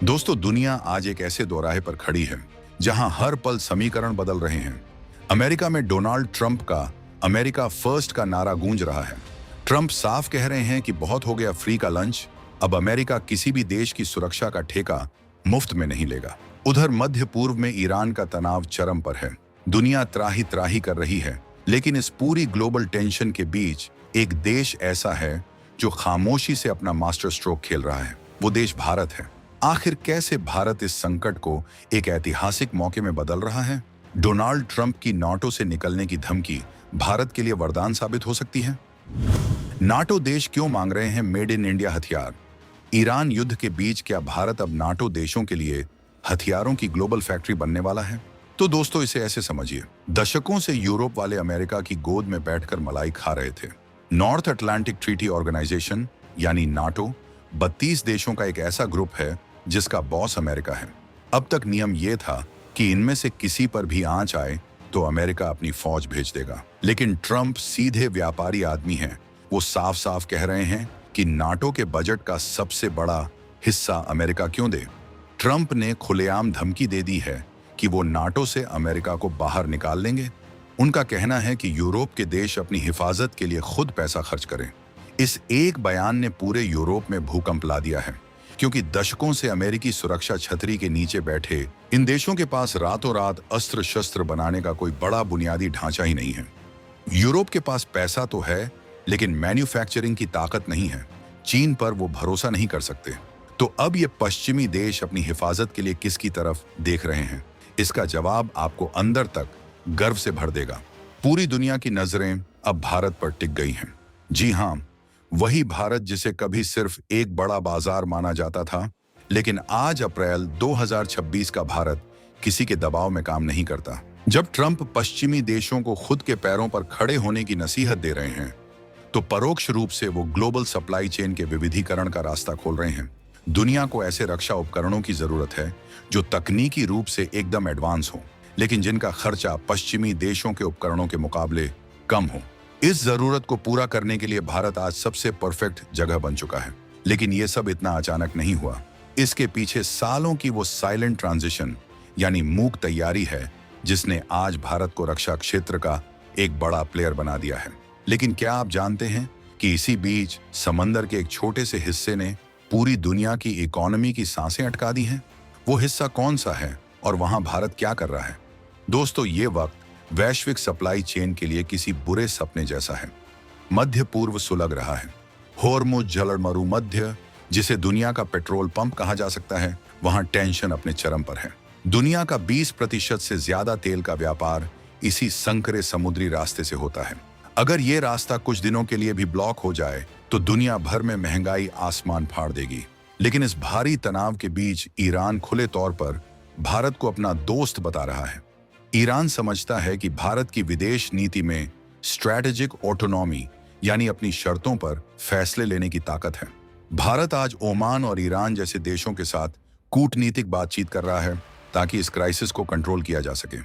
दोस्तों, दुनिया आज एक ऐसे दोराहे पर खड़ी है जहां हर पल समीकरण बदल रहे हैं। अमेरिका में डोनाल्ड ट्रंप का अमेरिका फर्स्ट का नारा गूंज रहा है। ट्रंप साफ कह रहे हैं कि बहुत हो गया फ्री का लंच, अब अमेरिका किसी भी देश की सुरक्षा का ठेका मुफ्त में नहीं लेगा। उधर मध्य पूर्व में ईरान का तनाव चरम पर है। दुनिया त्राही त्राही कर रही है, लेकिन इस पूरी ग्लोबल टेंशन के बीच एक देश ऐसा है जो खामोशी से अपना मास्टर स्ट्रोक खेल रहा है। वो देश भारत है। आखिर कैसे भारत इस संकट को एक ऐतिहासिक मौके में बदल रहा है? डोनाल्ड ट्रंप की नाटो से निकलने की धमकी भारत के लिए वरदान साबित हो सकती है। नाटो देश क्यों मांग रहे हैं मेड इन इंडिया हथियार? ईरान युद्ध के बीच क्या भारत अब नाटो देशों के लिए हथियारों की ग्लोबल फैक्ट्री बनने वाला है? तो दोस्तों, इसे ऐसे समझिए, दशकों से यूरोप वाले अमेरिका की गोद में बैठकर मलाई खा रहे थे। नॉर्थ अटलांटिक ट्रीटी ऑर्गेनाइजेशन यानी नाटो 32 देशों का एक ऐसा ग्रुप है जिसका बॉस अमेरिका है। अब तक नियम यह था कि इनमें से किसी पर भी आंच आए तो अमेरिका अपनी फौज भेज देगा। लेकिन ट्रंप सीधे व्यापारी आदमी हैं। वो साफ साफ कह रहे हैं कि नाटो के बजट का सबसे बड़ा हिस्सा अमेरिका क्यों दे। ट्रंप ने खुलेआम धमकी दे दी है कि वो नाटो से अमेरिका को बाहर निकाल लेंगे। उनका कहना है कि यूरोप के देश अपनी हिफाजत के लिए खुद पैसा खर्च करें। इस एक बयान ने पूरे यूरोप में भूकंप ला दिया है, क्योंकि दशकों से अमेरिकी सुरक्षा छतरी के नीचे बैठे इन देशों के पास रातों रात अस्त्र शस्त्र बनाने का कोई बड़ा बुनियादी ढांचा ही नहीं है। यूरोप के पास पैसा तो है, लेकिन मैन्युफैक्चरिंग की ताकत नहीं है। चीन पर वो भरोसा नहीं कर सकते। तो अब ये पश्चिमी देश अपनी हिफाजत के लिए किसकी तरफ देख रहे हैं? इसका जवाब आपको अंदर तक गर्व से भर देगा। पूरी दुनिया की नजरें अब भारत पर टिक गई हैं। जी हाँ, वही भारत जिसे कभी सिर्फ एक बड़ा बाजार माना जाता था, लेकिन आज अप्रैल 2026 का भारत किसी के दबाव में काम नहीं करता। जब ट्रंप पश्चिमी देशों को खुद के पैरों पर खड़े होने की नसीहत दे रहे हैं, तो परोक्ष रूप से वो ग्लोबल सप्लाई चेन के विविधीकरण का रास्ता खोल रहे हैं। दुनिया को ऐसे रक्षा उपकरणों की जरूरत है जो तकनीकी रूप से एकदम एडवांस हो, लेकिन जिनका खर्चा पश्चिमी देशों के उपकरणों के मुकाबले कम हो। इस जरूरत को पूरा करने के लिए भारत आज सबसे परफेक्ट जगह बन चुका है। लेकिन यह सब इतना अचानक नहीं हुआ। इसके पीछे सालों की वो साइलेंट ट्रांजिशन यानी मूक तैयारी है, जिसने आज भारत को रक्षा क्षेत्र का एक बड़ा प्लेयर बना दिया है। लेकिन क्या आप जानते हैं कि इसी बीच समंदर के एक छोटे से हिस्से ने पूरी दुनिया की इकोनॉमी की सांसें अटका दी हैं? वो हिस्सा कौन सा है और वहां भारत क्या कर रहा है? दोस्तों, ये वक्त वैश्विक सप्लाई चेन के लिए किसी बुरे सपने जैसा है। मध्य पूर्व सुलग रहा है। होर्मुज जलमरु मध्य, जिसे दुनिया का पेट्रोल पंप कहा जा सकता है, वहां टेंशन अपने चरम पर है। दुनिया का 20% से ज्यादा तेल का व्यापार इसी संकरे समुद्री रास्ते से होता है। अगर ये रास्ता कुछ दिनों के लिए भी ब्लॉक हो जाए तो दुनिया भर में महंगाई आसमान फाड़ देगी। लेकिन इस भारी तनाव के बीच ईरान खुले तौर पर भारत को अपना दोस्त बता रहा है। ईरान समझता है कि भारत की विदेश नीति में स्ट्रैटेजिक ऑटोनॉमी यानी अपनी शर्तों पर फैसले लेने की ताकत है। भारत आज ओमान और ईरान जैसे देशों के साथ कूटनीतिक बातचीत कर रहा है ताकि इस क्राइसिस को कंट्रोल किया जा सके।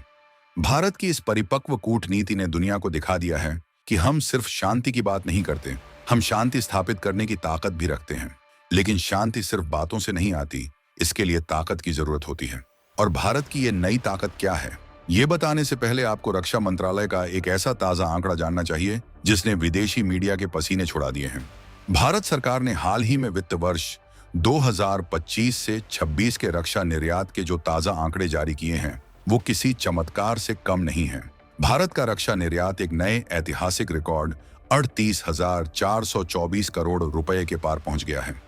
भारत की इस परिपक्व कूटनीति ने दुनिया को दिखा दिया है कि हम सिर्फ शांति की बात नहीं करते, हम शांति स्थापित करने की ताकत भी रखते हैं। लेकिन शांति सिर्फ बातों से नहीं आती, इसके लिए ताकत की जरूरत होती है। और भारत की ये नई ताकत क्या है, ये बताने से पहले आपको रक्षा मंत्रालय का एक ऐसा ताजा आंकड़ा जानना चाहिए जिसने विदेशी मीडिया के पसीने छुड़ा दिए हैं। भारत सरकार ने हाल ही में वित्त वर्ष 2025 से 26 के रक्षा निर्यात के जो ताजा आंकड़े जारी किए हैं, वो किसी चमत्कार से कम नहीं है। भारत का रक्षा निर्यात एक नए ऐतिहासिक रिकॉर्ड 38,424 करोड़ रुपए के पार पहुंच गया है।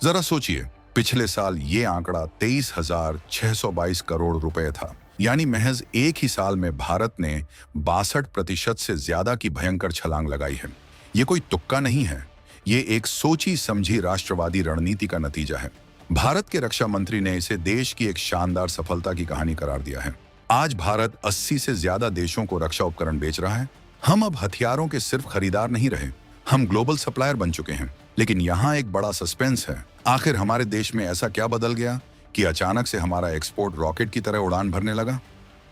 जरा सोचिए, पिछले साल ये आंकड़ा 23,622 करोड़ रुपए था। यानी महज एक ही साल में भारत ने 62% से ज्यादा की भयंकर छलांग लगाई है। ये कोई तुक्का नहीं है, ये एक सोची समझी राष्ट्रवादी रणनीति का नतीजा है। भारत के रक्षा मंत्री ने इसे देश की एक शानदार सफलता की कहानी करार दिया है। आज भारत 80 से ज्यादा देशों को रक्षा उपकरण बेच रहा है। हम अब हथियारों के सिर्फ खरीदार नहीं रहे, हम ग्लोबल सप्लायर बन चुके हैं। लेकिन यहाँ एक बड़ा सस्पेंस है। आखिर हमारे देश में ऐसा क्या बदल गया कि अचानक से हमारा एक्सपोर्ट रॉकेट की तरह उड़ान भरने लगा?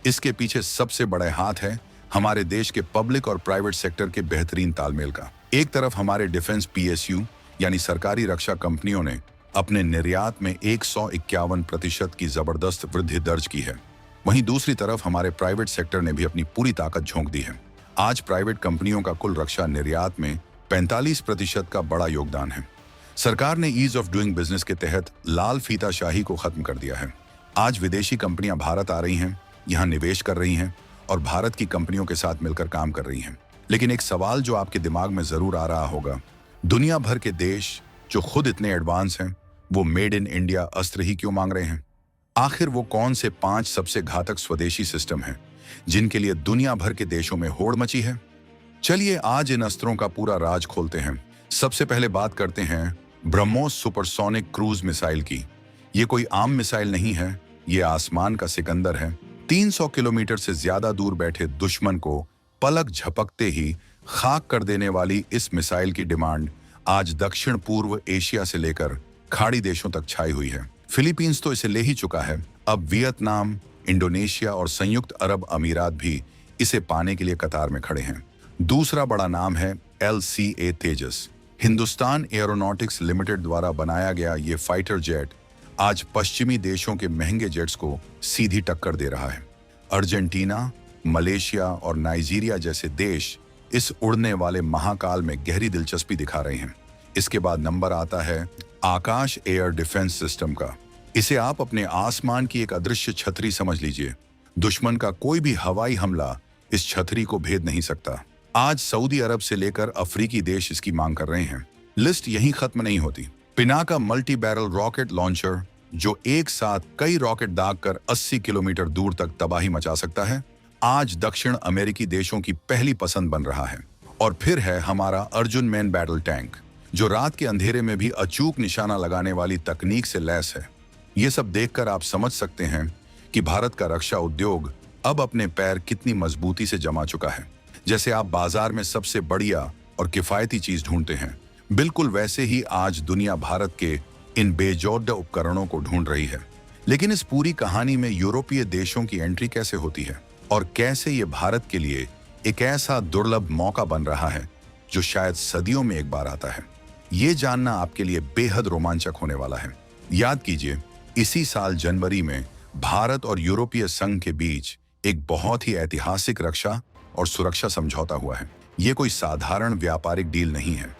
इसके पीछे सबसे बड़ा हाथ है हमारे देश के पब्लिक और प्राइवेट सेक्टर के बेहतरीन तालमेल का। एक तरफ हमारे डिफेंस PSU यानी सरकारी रक्षा कंपनियों ने अपने निर्यात में 151% की जबरदस्त वृद्धि दर्ज की है। वहीं दूसरी तरफ हमारे प्राइवेट सेक्टर ने भी अपनी पूरी ताकत झोंक दी है। आज प्राइवेट कंपनियों का कुल रक्षा निर्यात में 45% का बड़ा योगदान है। सरकार ने ईज ऑफ डूइंग बिजनेस के तहत लाल फीताशाही को खत्म कर दिया है। आज विदेशी कंपनियां भारत आ रही हैं, यहां निवेश कर रही हैं और भारत की कंपनियों के साथ मिलकर काम कर रही हैं। लेकिन एक सवाल जो आपके दिमाग में जरूर आ रहा होगा, दुनिया भर के देश जो खुद इतने एडवांस हैं, वो मेड इन इंडिया अस्त्र ही क्यों मांग रहे हैं? आखिर वो कौन से 5 सबसे घातक स्वदेशी सिस्टम हैं जिनके लिए दुनिया भर के देशों में होड़ मची है? चलिए आज इन अस्त्रों का पूरा राज खोलते हैं। सबसे पहले बात करते हैं ब्रह्मोस सुपरसोनिक क्रूज मिसाइल की। ये कोई आम मिसाइल नहीं है, ये आसमान का सिकंदर है। 300 किलोमीटर से ज्यादा दूर बैठे दुश्मन को पलक झपकते ही खाक कर देने वाली इस मिसाइल की डिमांड आज दक्षिण पूर्व एशिया से लेकर खाड़ी देशों तक छाई हुई है। फिलीपींस तो इसे ले ही चुका है। अब वियतनाम, इंडोनेशिया और संयुक्त अरब अमीरात भी इसे पाने के लिए कतार में खड़े हैं। दूसरा बड़ा नाम है LCA तेजस। हिंदुस्तान एरोनॉटिक्स लिमिटेड द्वारा बनाया गया ये फाइटर जेट आज पश्चिमी देशों के महंगे जेट्स को सीधी टक्कर दे रहा है। अर्जेंटीना, मलेशिया और नाइजीरिया जैसे देश इस उड़ने वाले महाकाल में गहरी दिलचस्पी दिखा रहे हैं। इसके बाद नंबर आता है आकाश एयर डिफेंस सिस्टम का। इसे आप अपने आसमान की एक अदृश्य छतरी समझ लीजिए। दुश्मन का कोई भी हवाई हमला इस छतरी को भेद नहीं सकता। आज सऊदी अरब से लेकर अफ्रीकी देश इसकी मांग कर रहे हैं। लिस्ट यहीं खत्म नहीं होती। Pinaka multi barrel rocket launcher, जो एक साथ कई रॉकेट दागकर 80 किलोमीटर दूर तक तबाही मचा सकता है, आज दक्षिण अमेरिकी देशों की पहली पसंद बन रहा है। और फिर है हमारा अर्जुन मैन बैटल टैंक, जो रात के अंधेरे में भी अचूक निशाना लगाने वाली तकनीक से लैस है। ये सब देखकर आप समझ सकते हैं कि भारत का रक्षा उद्योग अब अपने पैर कितनी मजबूती से जमा चुका है। जैसे आप बाजार में सबसे बढ़िया और किफायती चीज ढूंढते हैं, बिल्कुल वैसे ही आज दुनिया भारत के इन बेजोड़ उपकरणों को ढूंढ रही है। लेकिन इस पूरी कहानी में यूरोपीय देशों की एंट्री कैसे होती है और कैसे ये भारत के लिए एक ऐसा दुर्लभ मौका बन रहा है जो शायद सदियों में एक बार आता है, ये जानना आपके लिए बेहद रोमांचक होने वाला है। याद कीजिए, इसी साल जनवरी में भारत और यूरोपीय संघ के बीच एक बहुत ही ऐतिहासिक रक्षा और सुरक्षा समझौता हुआ है। ये कोई साधारण व्यापारिक डील नहीं है,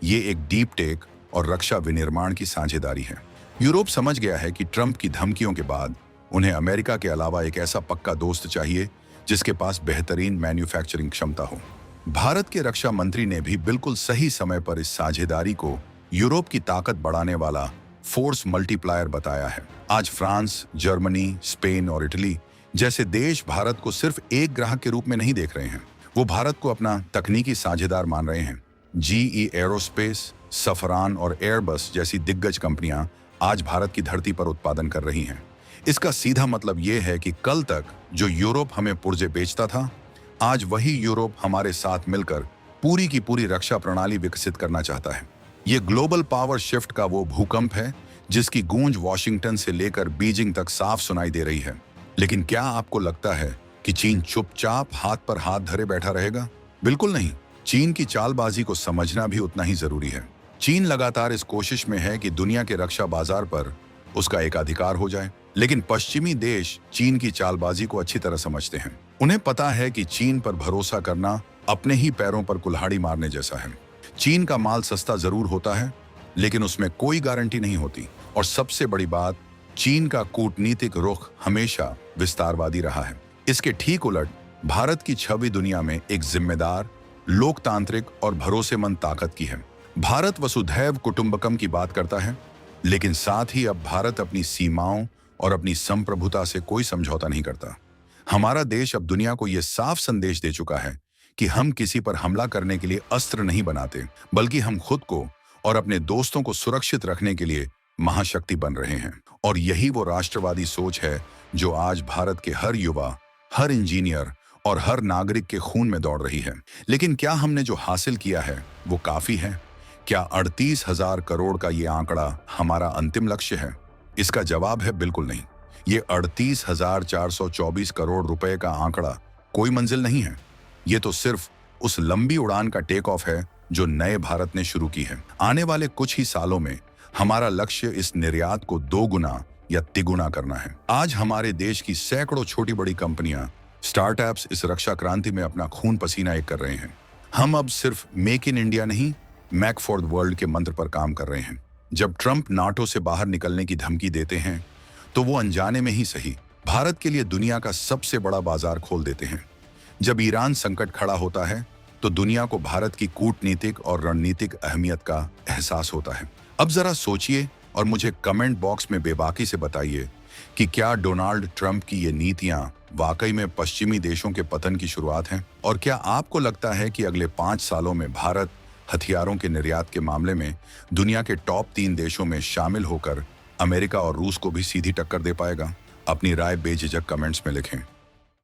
ये एक डीप टेक और रक्षा विनिर्माण की साझेदारी है। यूरोप समझ गया है कि ट्रंप की धमकियों के बाद उन्हें अमेरिका के अलावा एक ऐसा पक्का दोस्त चाहिए जिसके पास बेहतरीन मैन्युफैक्चरिंग क्षमता हो। भारत के रक्षा मंत्री ने भी बिल्कुल सही समय पर इस साझेदारी को यूरोप की ताकत बढ़ाने वाला फोर्स मल्टीप्लायर बताया है। आज फ्रांस, जर्मनी, स्पेन और इटली जैसे देश भारत को सिर्फ एक ग्राहक के रूप में नहीं देख रहे हैं, वो भारत को अपना तकनीकी साझेदार मान रहे हैं। GE एरोस्पेस, सफरान और एयरबस जैसी दिग्गज कंपनियां आज भारत की धरती पर उत्पादन कर रही हैं। इसका सीधा मतलब ये है कि कल तक जो यूरोप हमें पुर्जे बेचता था, आज वही यूरोप हमारे साथ मिलकर पूरी की पूरी रक्षा प्रणाली विकसित करना चाहता है। ये ग्लोबल पावर शिफ्ट का वो भूकंप है जिसकी गूंज वॉशिंगटन से लेकर बीजिंग तक साफ सुनाई दे रही है। लेकिन क्या आपको लगता है कि चीन चुपचाप हाथ पर हाथ धरे बैठा रहेगा? बिल्कुल नहीं। चीन की चालबाजी को समझना भी उतना ही जरूरी है। चीन लगातार इस कोशिश में है कि दुनिया के रक्षा बाजार पर उसका एकाधिकार हो जाए, लेकिन पश्चिमी देश चीन की चालबाजी को अच्छी तरह समझते हैं। उन्हें पता है कि चीन पर भरोसा करना अपने ही पैरों पर कुल्हाड़ी मारने जैसा है। चीन का माल सस्ता जरूर होता है, लेकिन उसमें कोई गारंटी नहीं होती। और सबसे बड़ी बात, चीन का कूटनीतिक रुख हमेशा विस्तारवादी रहा है। इसके ठीक उलट भारत की छवि दुनिया में एक जिम्मेदार, लोकतांत्रिक और भरोसेमंद ताकत की है। भारत वसुधैव कुटुंबकम की बात करता है, लेकिन साथ ही अब भारत अपनी सीमाओं और अपनी संप्रभुता से कोई समझौता नहीं करता। हमारा देश अब दुनिया को यह साफ संदेश दे चुका है कि हम किसी पर हमला करने के लिए अस्त्र नहीं बनाते, बल्कि हम खुद को और अपने दोस्तों को सुरक्षित रखने के लिए महाशक्ति बन रहे हैं। और यही वो राष्ट्रवादी सोच है जो आज भारत के हर युवा, हर इंजीनियर और हर नागरिक के खून में दौड़ रही है। लेकिन क्या हमने जो हासिल किया है वो काफी है? क्या 38,000 करोड़ का ये आंकड़ा हमारा अंतिम लक्ष्य है? इसका जवाब है बिल्कुल नहीं। ये 38,424 करोड़ रुपए का आंकड़ा कोई मंजिल नहीं है। ये तो सिर्फ उस लंबी उड़ान का टेक ऑफ है जो नए भारत ने शुरू की है। आने वाले कुछ ही सालों में हमारा लक्ष्य इस निर्यात को 2 गुना या तिगुना करना है। आज हमारे देश की सैकड़ों छोटी बड़ी कंपनियां, स्टार्टअप्स इस रक्षा क्रांति में अपना खून पसीना एक कर रहे हैं। हम अब सिर्फ मेक इन इंडिया नहीं, मैक फॉर द वर्ल्ड के मंत्र पर काम कर रहे हैं। जब ट्रंप नाटो से बाहर निकलने की धमकी देते हैं, तो वो अनजाने में ही सही भारत के लिए दुनिया का सबसे बड़ा बाजार खोल देते हैं। जब ईरान संकट खड़ा होता है, तो दुनिया को भारत की कूटनीतिक और रणनीतिक अहमियत का एहसास होता है। अब जरा सोचिए और मुझे कमेंट बॉक्स में बेबाकी से बताइए कि क्या डोनाल्ड ट्रंप की ये नीतियां वाकई में पश्चिमी देशों के पतन की शुरुआत हैं? और क्या आपको लगता है कि अगले 5 सालों में भारत हथियारों के निर्यात के मामले में दुनिया के टॉप 3 देशों में शामिल होकर अमेरिका और रूस को भी सीधी टक्कर दे पाएगा? अपनी राय बेझिझक कमेंट्स में लिखें।